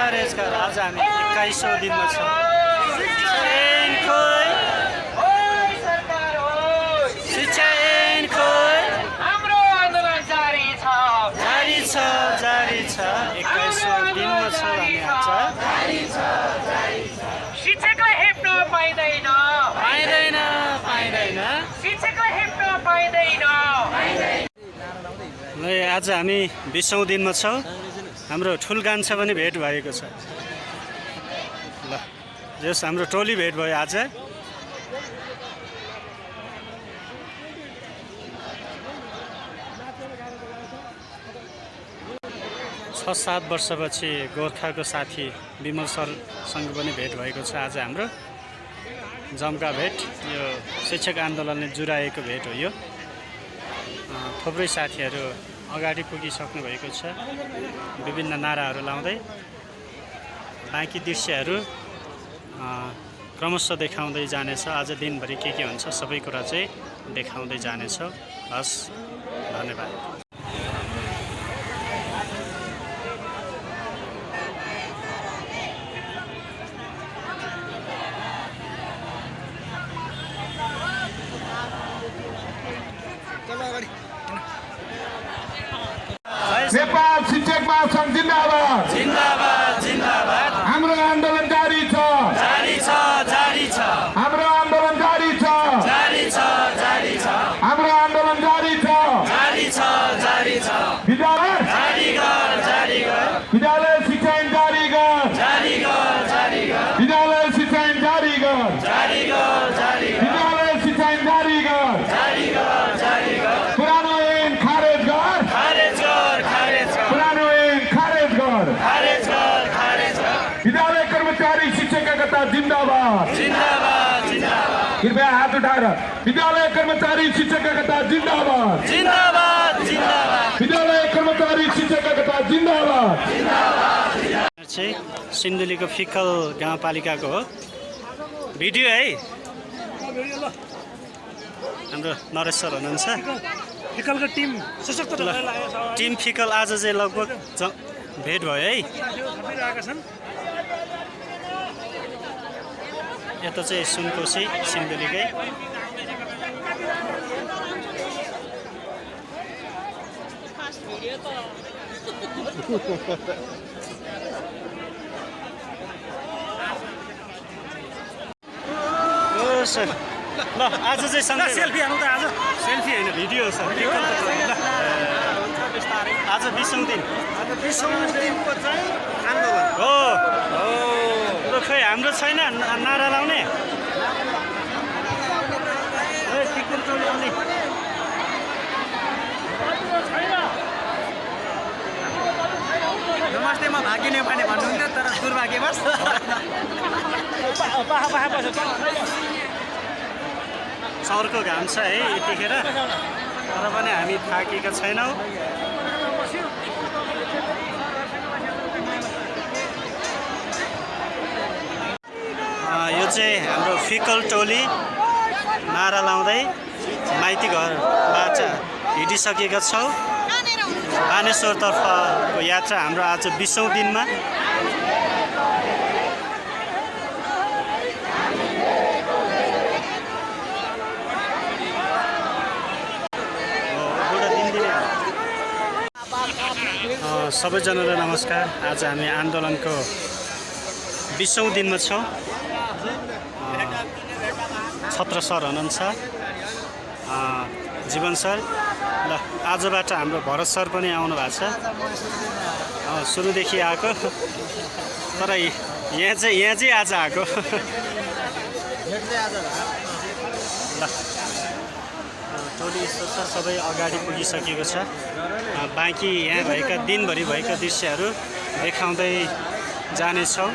खारेजगर आज हामी 21औं दिनमा छौँ। शिक्षा ऐन खोइ हाम्रो आन्दोलन जारी छ 21औं दिनमा छौँ हामी आज। शिक्षकलाई हेप्न पाइँदैन शिक्षकलाई हेप्न पाइँदैन। आज हामी 20औं दिनमा छौँ। हाम्रो ठुल गान्छा पनि भेट भएको छ। ल जस हाम्रो टोली भेट भयो आज। 6-7 वर्षपछि गोर्खाको साथी विमल सरसँग पनि भेट भएको छ आज हाम्रो। जम्का भेट, यो शिक्षक आन्दोलनले जुराएको भेट हो यो। थुप्रै साथीहरू अगाडि पुगिसक्नु भएको छ विभिन्न नाराहरू लाउँदै। बाँकी दृश्यहरू क्रमशः देखाउँदै जानेछ। आज दिनभरि के हुन्छ सबै कुरा चाहिँ देखाउँदै जानेछ। हस्, धन्यवाद। नेपाल शिक्षक महासंघ जिन्दाबाद जिन्दाबाद जिन्दाबाद। हाम्रो आन्दोलन जारी छ हाम्रो आन्दोलन जारी छ हाम्रो आन्दोलन जारी छ विद्यालय शिक्षा ऐन जारी गर विद्यालय शिक्षा ऐन जारी गर विद्यालय शिक्षा ऐन जारी गर पुरानो ऐन खारेज गर पुरानो ऐन खारेज गर विद्यालय कर्मचारी शिक्षक एकता जिंदाबाद कृपया हाथ उठाएर विद्यालय कर्मचारी शिक्षक एकता जिंदाबाद विद्यालय कर्मचारी शिक्षक एकता जिंदाबाद। चाहिँ सिन्धुलीको फिकल गाउँपालिकाको हो भिडियो है। हाम्रो नरेश सर हुनुहुन्छ। फिकलको टिम सशक्त टिम फिकल आज चाहिँ लगभग भेट भयो है। यता चाहिँ सुनकोशी सिन्धुलीकै। ल आज चाहिँ सँगै सेल्फी हाल्नु त आज सेल्फी होइन भिडियो छ। आज 20औं दिन हो। खै हाम्रो छैन नारा लाउने। नमस्ते, म भाग्य नेपाली भन्नुहुन्थ्यो तर दुर्भाग्यवश सरको घाम छ है यतिखेर, तर पनि हामी थाकेका छैनौँ। यो चाहिँ हाम्रो फिकल टोली नारा लाउँदै माइती घरबाट हिँडिसकेका छौँ। बानेश्वरतर्फको यात्रा हाम्रो आज 20औं दिनमा। सबैजनालाई नमस्कार। आज हामी आन्दोलनको 20औं दिनमा छौँ। छत्र सर हुनुहुन्छ, जीवन सर। ल आजबाट हाम्रो भरत सर पनि आउनु भएको छ। सुरुदेखि आएको, तर यहाँ चाहिँ आज आएको। ल टोली सबै अगाडि पुगिसकेको छ। बाँकी यहाँ भएका दिनभरि भएका दृश्यहरू देखाउँदै जानेछौँ।